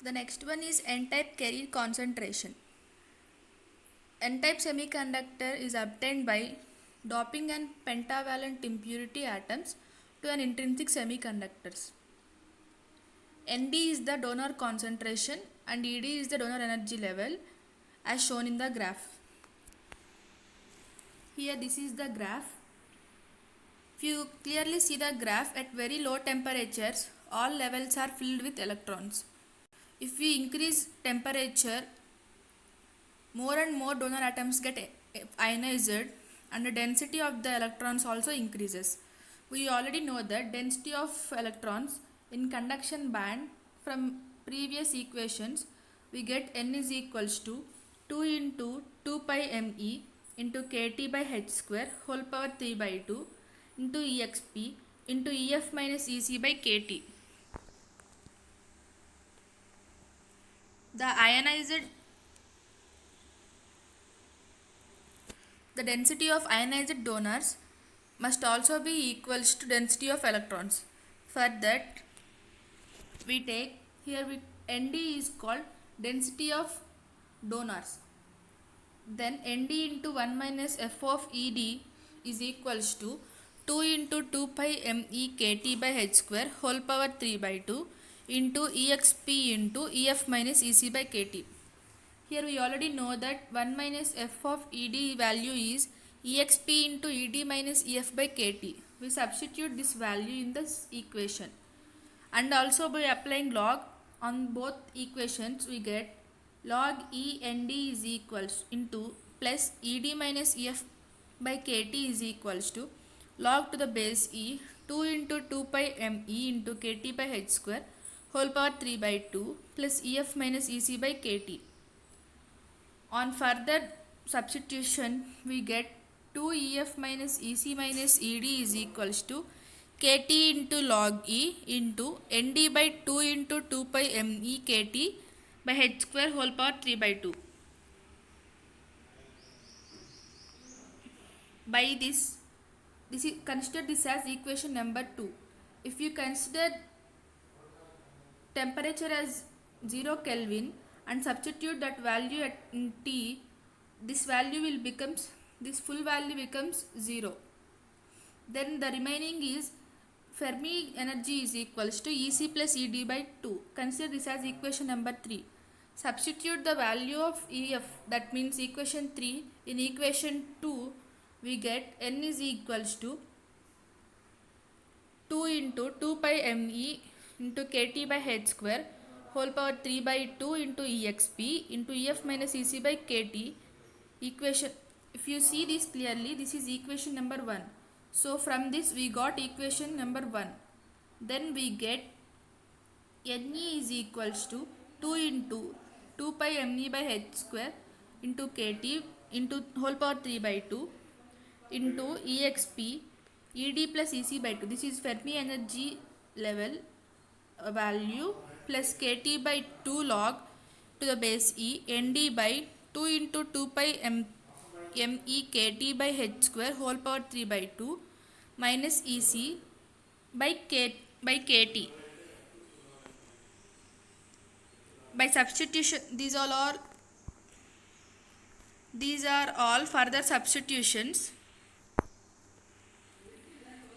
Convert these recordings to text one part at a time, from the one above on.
The next one is n-type carrier concentration. N-type semiconductor is obtained by doping an pentavalent impurity atoms to an intrinsic semiconductors. Nd is the donor concentration and Ed is the donor energy level as shown in the graph. Here this is the graph. If you clearly see the graph, at very low temperatures all levels are filled with electrons. If we increase temperature, more and more donor atoms get ionized and the density of the electrons also increases. We already know that density of electrons in conduction band from previous equations. We get n is equals to 2 into 2 pi me into kt by h square whole power 3 by 2 into exp into ef minus ec by kt. The density of ionized donors must also be equals to density of electrons. For that, we take here Nd is called density of donors. Then Nd into 1 minus f of Ed is equals to 2 into 2 pi me kt by h square whole power 3 by 2 into exp into ef minus ec by kt. Here we already know that 1 minus f of Ed value is exp into Ed minus ef by kt. We substitute this value in this equation. And also by applying log on both equations, we get log E Nd is equals into plus Ed minus ef by kt is equals to log to the base e 2 into 2 pi me into kt by h square whole power 3 by 2 plus ef minus ec by kt. On further substitution, we get 2 ef minus ec minus ed is equals to kt into log e into nd by 2 into 2 pi me kt by h square whole power 3 by 2. By this is consider this as equation number 2. If you consider temperature as 0 Kelvin and substitute that value at T, this value will becomes, this full value becomes 0. Then the remaining is Fermi energy is equals to Ec plus Ed by 2. Consider this as equation number 3. Substitute the value of Ef, that means equation 3, in equation 2 we get n is equals to 2 into 2 pi me into kt by h square whole power 3 by 2 into exp into ef minus ec by kt. Equation, if you see this clearly, this is equation number 1. So from this we got equation number 1. Then we get Ne is equals to 2 into 2 pi me by h square into kt into whole power 3 by 2 into exp Ed plus ec by 2. This is Fermi energy level value plus kt by 2 log to the base e nd by 2 into 2 pi me kt by h square whole power 3 by 2 minus ec by kt. By substitution, these are all further substitutions.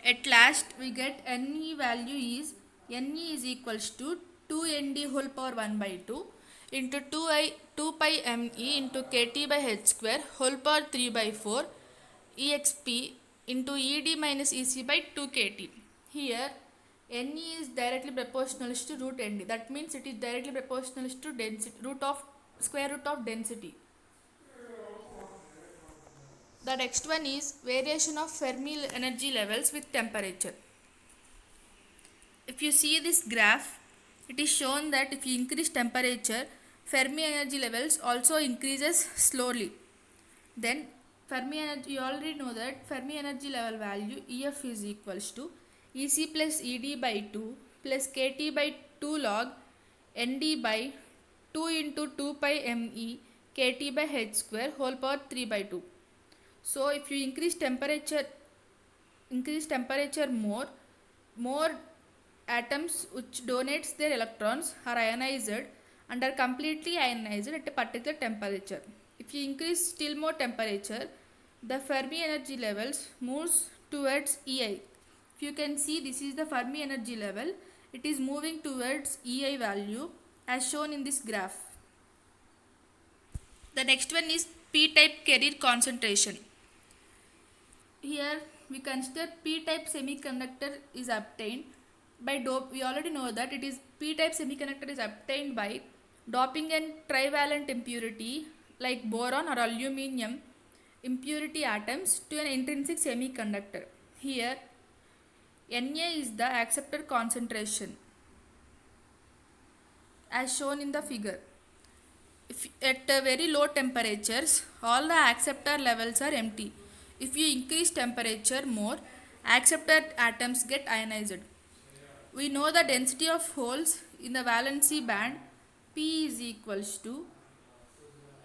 At last we get Ne value is Ne is equals to 2 nd whole power 1 by 2 into 2 pi me into kt by h square whole power 3 by 4 exp into ed minus ec by 2 kt. Here Ne is directly proportional to root nd. That means it is directly proportional to density, square root of density. The next one is variation of Fermi energy levels with temperature. If you see this graph, it is shown that if you increase temperature, Fermi energy levels also increases slowly. Then Fermi energy, you already know that Fermi energy level value EF is equals to EC plus ED by 2 plus KT by 2 log ND by 2 into 2 pi ME KT by H square whole power 3 by 2. So if you increase temperature more atoms which donates their electrons are ionized and are completely ionized at a particular temperature. If you increase still more temperature, the Fermi energy levels moves towards EI. If you can see, this is the Fermi energy level. It is moving towards EI value as shown in this graph. The next one is p-type carrier concentration. Here we consider p-type semiconductor is obtained by we already know that it is p-type semiconductor is obtained by doping an trivalent impurity like boron or aluminum impurity atoms to an intrinsic semiconductor. Here Na is the acceptor concentration as shown in the figure. If at very low temperatures, all the acceptor levels are empty. If you increase temperature more, acceptor atoms get ionized. We know the density of holes in the valency band P is equals to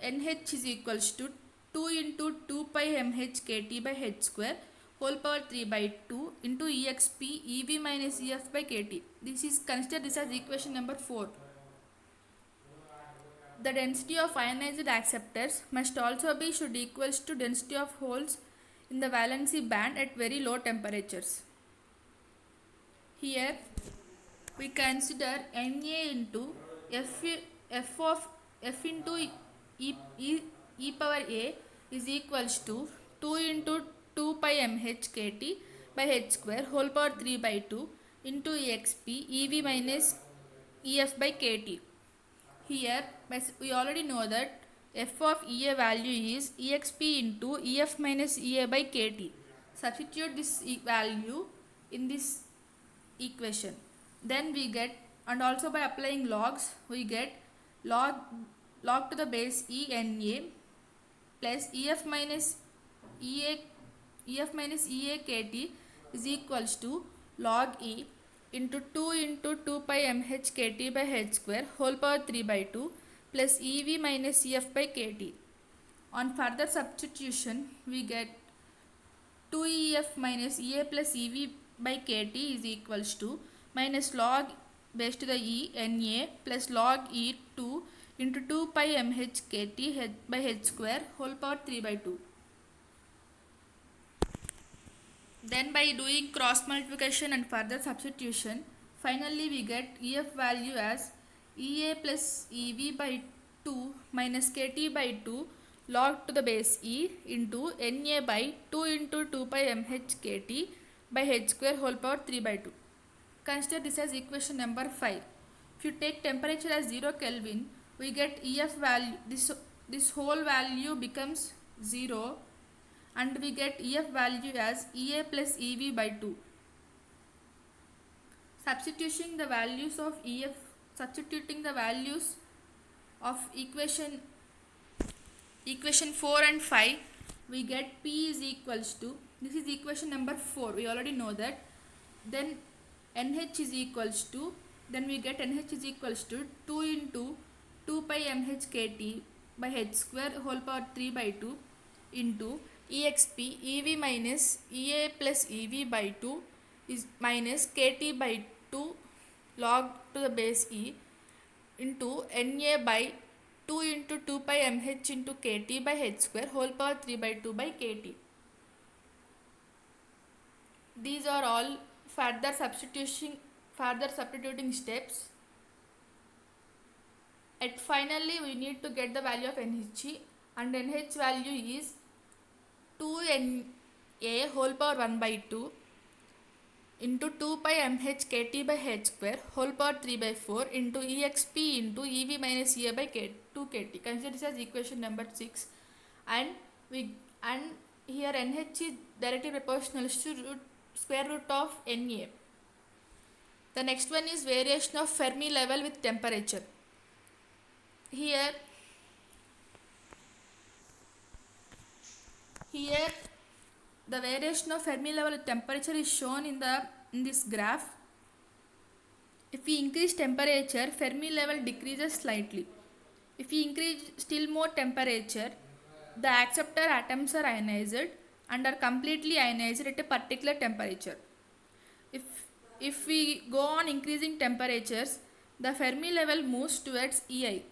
NH is equals to 2 into 2 pi mh kt by h square whole power 3 by 2 into exp EV minus EF by kt. This is consider this as equation number 4. The density of ionized acceptors must also be should equals to density of holes in the valency band at very low temperatures. Here we consider Na into F into e power a is equals to 2 into 2 pi mh kt by h square whole power 3 by 2 into exp EV minus EF by kt. Here we already know that f of Ea value is exp into EF minus Ea by kt. Substitute this value in this equation. Then we get, and also by applying logs, we get log to the base E Na plus EF minus Ea kt is equals to log E into 2 into 2 pi mh kt by h square whole power 3 by 2 plus EV minus EF by kt. On further substitution, we get 2EF minus Ea plus EV by kt is equals to minus log base to the E Na plus log E 2 into 2 pi mh kt by h square whole power 3 by 2. Then by doing cross multiplication and further substitution, finally we get EF value as Ea plus EV by 2 minus kt by 2 log to the base E into Na by 2 into 2 pi mh kt by h square whole power 3 by 2. Consider this as equation number 5. If you take temperature as 0 Kelvin, we get EF value, this whole value becomes 0 and we get EF value as Ea plus EV by 2. Substituting the values of equation 4 and 5, we get P is equals to, this is equation number 4, we already know that. Then NH is equals to, then we get NH is equals to 2 into 2 pi mh kt by h square whole power 3 by 2 into exp EV minus Ea plus EV by 2 is minus kt by 2 log to the base E into Na by 2 into 2 pi mh into kt by h square whole power 3 by 2 by kt. These are all further substituting steps. At finally we need to get the value of NH, and NH value is 2Na whole power 1 by 2 into 2 pi mh kt by h square whole power 3 by 4 into exp into EV minus Ea by 2 kt. Consider this as equation number 6, and here NH is directly proportional to square root of Na. The next one is variation of Fermi level with temperature. Here the variation of Fermi level with temperature is shown in this graph. If we increase temperature, Fermi level decreases slightly. If we increase still more temperature, the acceptor atoms are ionized and are completely ionized at a particular temperature. If we go on increasing temperatures, the Fermi level moves towards EI.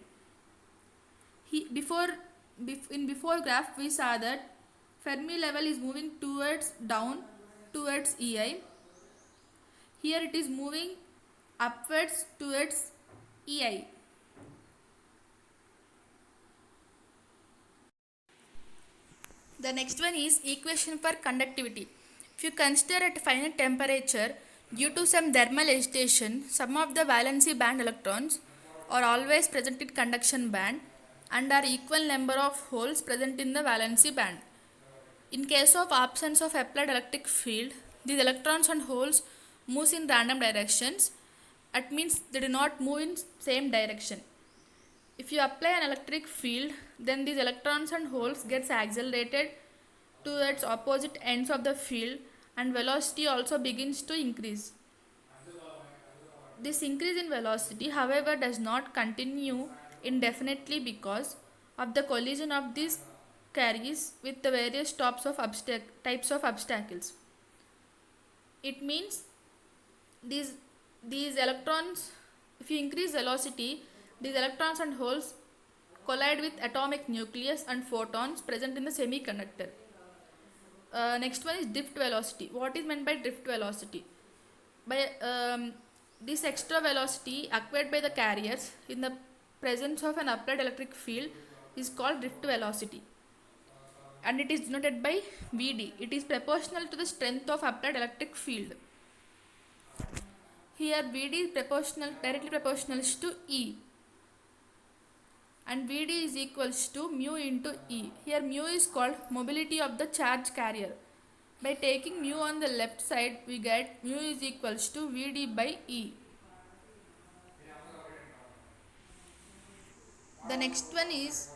Before graph we saw that Fermi level is moving towards down towards EI. Here it is moving upwards towards EI. The next one is equation for conductivity. If you consider at finite temperature, due to some thermal agitation, some of the valency band electrons are always present in conduction band and are equal number of holes present in the valency band. In case of absence of applied electric field, these electrons and holes move in random directions. That means they do not move in same direction. If you apply an electric field, then these electrons and holes gets accelerated towards opposite ends of the field and velocity also begins to increase. This increase in velocity, however, does not continue indefinitely because of the collision of these carries with the various types of obstacles. It means these electrons, if you increase velocity, these electrons and holes collide with atomic nucleus and photons present in the semiconductor. Next one is drift velocity. What is meant by drift velocity? By this extra velocity acquired by the carriers in the presence of an applied electric field is called drift velocity, and it is denoted by Vd. It is proportional to the strength of applied electric field. Here Vd is directly proportional to E, and Vd is equals to mu into E. Here mu is called mobility of the charge carrier. By taking mu on the left side, we get mu is equals to Vd by E. The next one is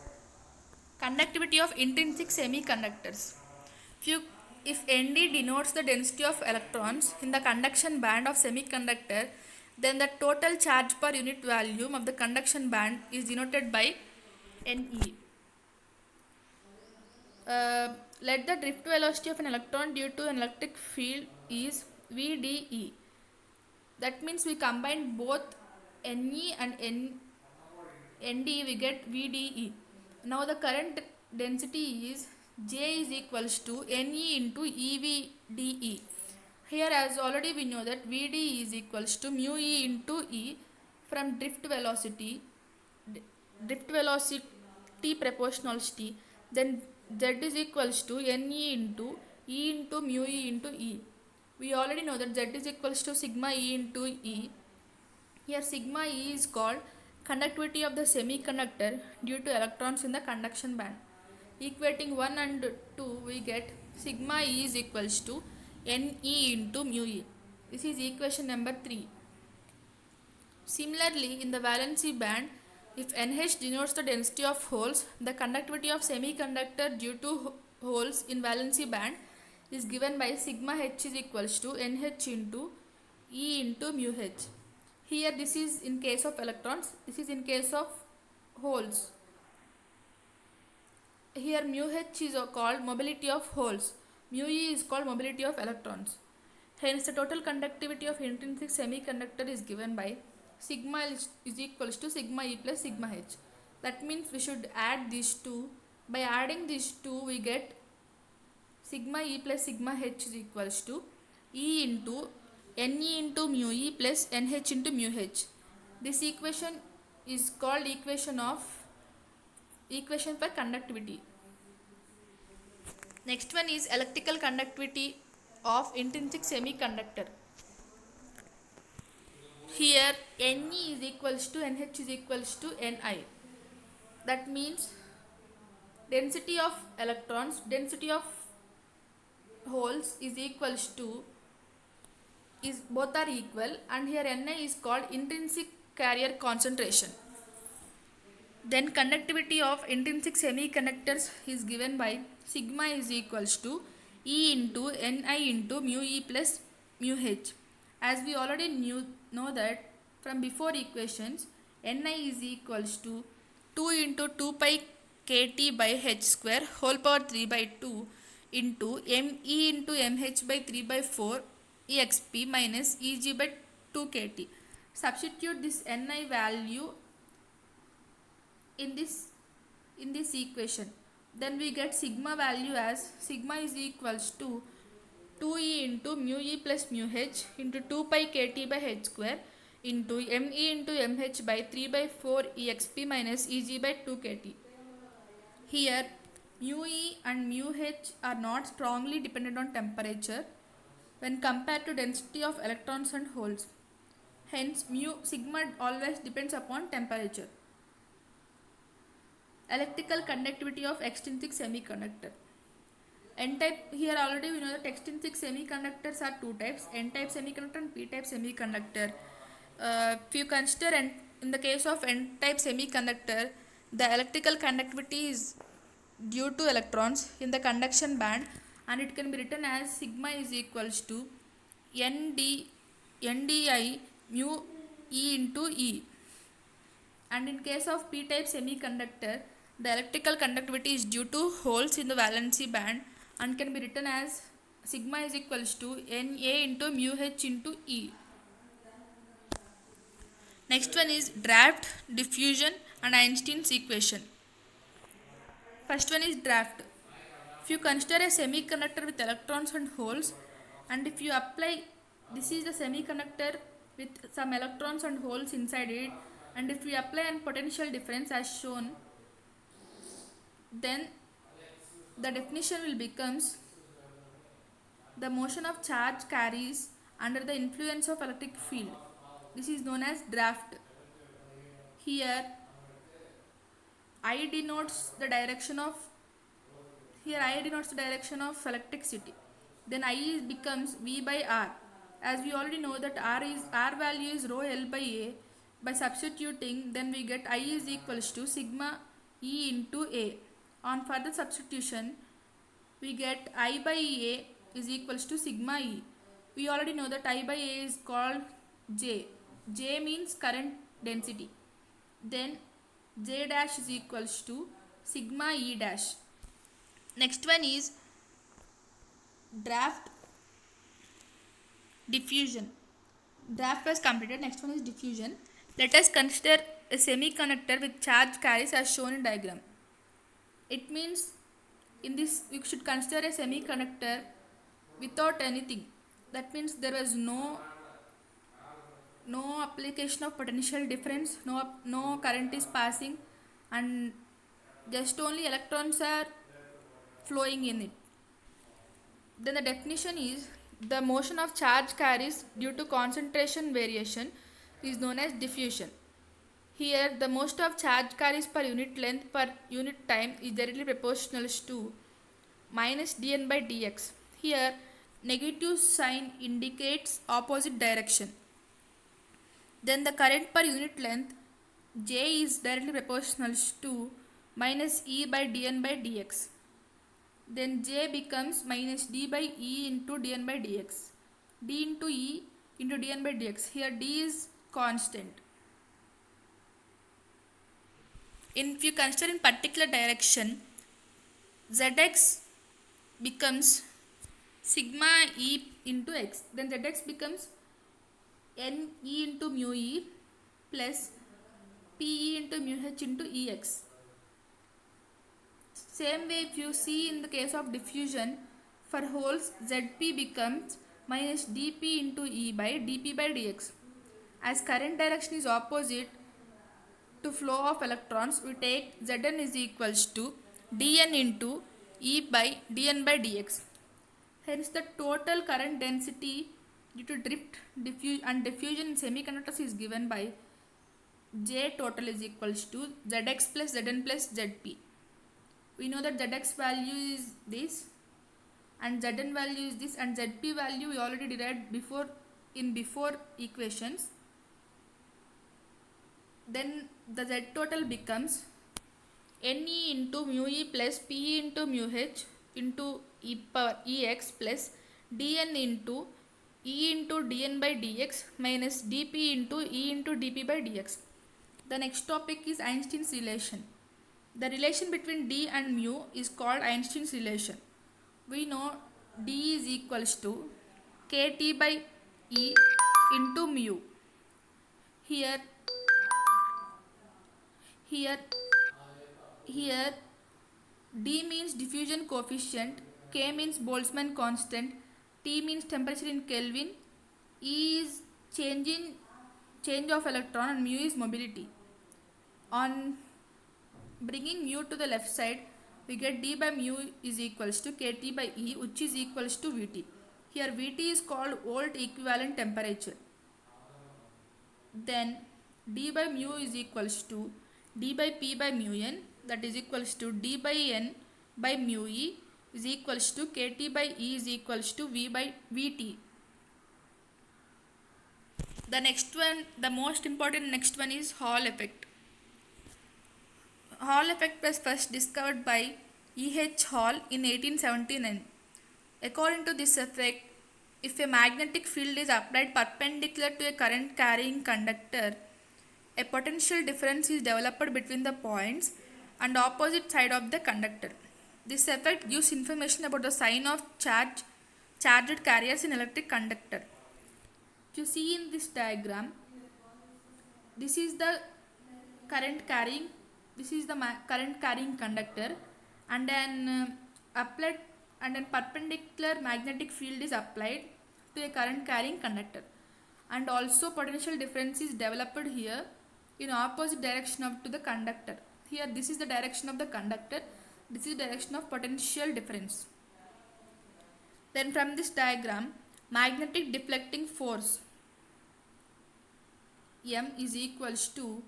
conductivity of intrinsic semiconductors. If Nd denotes the density of electrons in the conduction band of semiconductor, then the total charge per unit volume of the conduction band is denoted by Ne. Let the drift velocity of an electron due to an electric field is Vde. That means we combine both Ne and Nd, we get Vde. Now the current density is J is equals to Ne into EVDE. Here, as already we know that Vd is equals to mu E into E from drift velocity proportionality, then Z is equals to Ne into E into mu E into E. We already know that Z is equals to sigma E into E. Here sigma E is called conductivity of the semiconductor due to electrons in the conduction band. Equating 1 and 2, we get sigma E is equals to Ne into mu E. This is equation number 3. Similarly, in the valency band, if Nh denotes the density of holes, the conductivity of semiconductor due to holes in valency band is given by sigma H is equals to Nh into E into mu H. Here this is in case of electrons, this is in case of holes. Here mu H is called mobility of holes, mu E is called mobility of electrons. Hence the total conductivity of intrinsic semiconductor is given by sigma is equals to sigma E plus sigma H. That means we should add these two. By adding these two, we get sigma E plus sigma H is equals to E into Ne into mu E plus Nh into mu H. This equation is called equation for conductivity. Next one is electrical conductivity of intrinsic semiconductor. Here Ne is equals to Nh is equals to Ni. That means density of electrons, density of holes is equals to, both are equal, and here Ni is called intrinsic carrier concentration. Then conductivity of intrinsic semiconductors is given by sigma is equals to E into Ni into mu E plus mu H. As we already know that from before equations, Ni is equals to 2 into 2 pi kt by h square whole power 3 by 2 into me into mh by 3 by 4 exp minus eg by 2 kt. Substitute this Ni value in this equation. Then we get sigma value as sigma is equals to 2e into mu e plus mu h into 2 pi kt by h square into me into mh by 3 by 4 exp minus eg by 2 kt. Here mu e and mu h are not strongly dependent on temperature when compared to density of electrons and holes. Hence sigma always depends upon temperature. Electrical conductivity of extrinsic semiconductor. N-type, here already we know that extrinsic semiconductors are two types, N-type semiconductor and P-type semiconductor. If you consider in the case of N-type semiconductor, the electrical conductivity is due to electrons in the conduction band, and it can be written as sigma is equals to NDI mu E into E. And in case of P-type semiconductor, the electrical conductivity is due to holes in the valency band and can be written as sigma is equals to Na into mu H into E. Next one is draft, diffusion and Einstein's equation. First one is draft. If you consider a semiconductor with electrons and holes, and if you apply, this is the semiconductor with some electrons and holes inside it, and if we apply a potential difference as shown, then the definition will becomes the motion of charge carries under the influence of electric field. This is known as draft. Here I denotes the direction of electricity. Then I becomes V by R. As we already know that R value is rho L by A. By substituting, then we get I is equals to sigma E into A. On further substitution, we get I by A is equals to sigma E. We already know that I by A is called J. J means current density. Then J dash is equals to sigma E dash. Next one is draft, diffusion. Draft was completed. Next one is diffusion. Let us consider a semiconductor with charge carries as shown in diagram. It means in this you should consider a semiconductor without anything. That means there was no application of potential difference, no current is passing, and just only electrons are flowing in it. Then the definition is the motion of charge carries due to concentration variation is known as diffusion. Here the motion of charge carries per unit length per unit time is directly proportional to minus dN by dx. Here negative sign indicates opposite direction. Then the current per unit length J is directly proportional to minus E by dN by dx. Then J becomes minus D by E into dN by dx. D into E into dN by dx. Here D is constant. If you consider in particular direction, Zx becomes sigma E into x. Then Zx becomes N E into mu E plus P E into mu H into Ex. Same way, if you see in the case of diffusion, for holes Zp becomes minus dP into E by dP by dx. As current direction is opposite to flow of electrons, we take Zn is equals to dN into E by dN by dx. Hence the total current density due to drift, diffusion in semiconductors is given by J total is equals to Zx plus Zn plus Zp. We know that Zx value is this and Zn value is this, and Zp value we already derived before equations. Then the Z total becomes Ne into mu E plus Pe into mu H into E power Ex plus Dn into E into dN by dx minus dP into E into dP by dx. The next topic is Einstein's relation. The relation between D and mu is called Einstein's relation. We know D is equals to kT by E into mu. Here here D means diffusion coefficient, K means Boltzmann constant, T means temperature in Kelvin, E is change of electron, and mu is mobility. On bringing mu to the left side, we get d by mu is equals to kT by E, which is equals to Vt. Here Vt is called volt equivalent temperature. Then d by mu is equals to d by P by mu n, that is equals to d by n by mu E is equals to kT by E is equals to V by Vt. The next one, the most important next one is Hall effect. Hall effect was first discovered by E.H. Hall in 1879. According to this effect, if a magnetic field is applied perpendicular to a current carrying conductor, a potential difference is developed between the points and opposite side of the conductor. This effect gives information about the sign of charged carriers in electric conductor. If you see in this diagram, this is the current carrying conductor, and then perpendicular magnetic field is applied to a current carrying conductor, and also potential difference is developed here in opposite direction of to the conductor. Here this is the direction of the conductor, this is the direction of potential difference. Then from this diagram, magnetic deflecting force M is equals to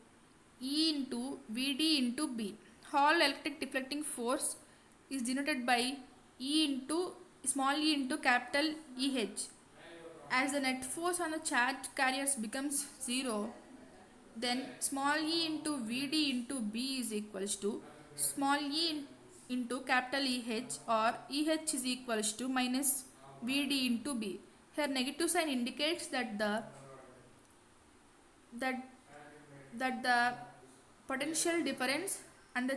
E into Vd into B. Hall electric deflecting force is denoted by E into small e into capital EH. As the net force on the charge carriers becomes 0, then small e into Vd into B is equals to small e into capital EH, or EH is equals to minus Vd into B. Here negative sign indicates that the potential difference and the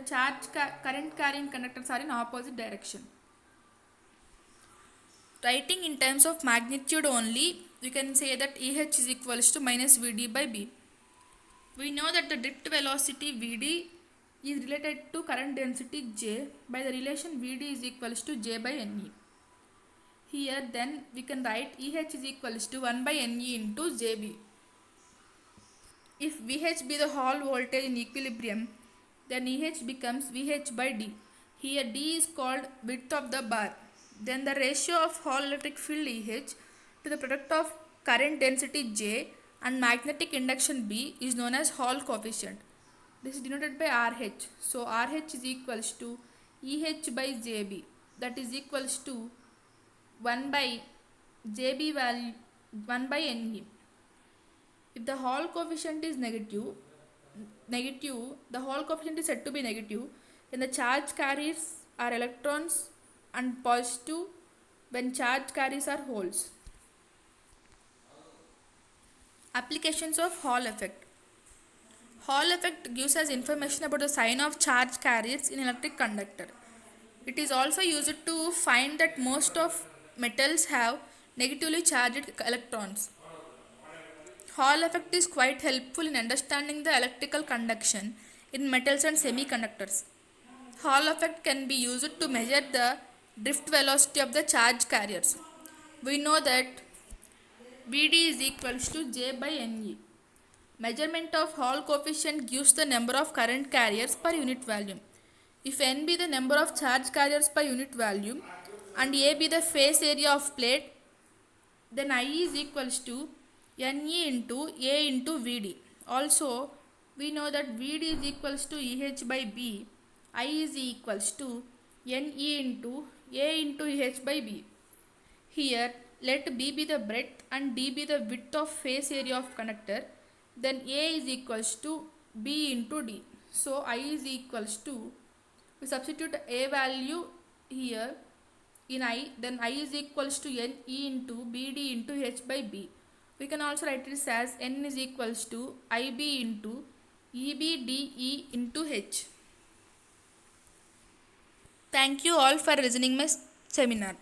current carrying conductors are in opposite direction. Writing in terms of magnitude only, we can say that EH is equals to minus Vd by B. We know that the drift velocity Vd is related to current density J by the relation Vd is equals to J by Ne. Here then we can write EH is equals to 1 by Ne into Jb. If VH be the Hall voltage in equilibrium, then EH becomes VH by D. Here D is called width of the bar. Then the ratio of Hall electric field EH to the product of current density J and magnetic induction B is known as Hall coefficient. This is denoted by RH. So RH is equals to EH by JB, that is equals to 1 by JB value 1 by Ne. If the Hall coefficient is negative, the Hall coefficient is said to be negative when the charge carriers are electrons, and positive when charge carriers are holes. Applications of Hall effect. Hall effect gives us information about the sign of charge carriers in electric conductor. It is also used to find that most of metals have negatively charged electrons. Hall effect is quite helpful in understanding the electrical conduction in metals and semiconductors. Hall effect can be used to measure the drift velocity of the charge carriers. We know that Vd is equals to J by Ne. Measurement of Hall coefficient gives the number of current carriers per unit volume. If N be the number of charge carriers per unit volume and A be the face area of plate, then I is equals to Ne into A into Vd. Also, we know that Vd is equals to EH by B. I is equals to Ne into A into EH by B. Here, let B be the breadth and D be the width of face area of conductor. Then A is equals to B into D. So, I is equals to, we substitute A value here in I, then I is equals to Ne into Bd into H by B. We can also write this as N is equals to IB into EBDE into H. Thank you all for listening my seminar.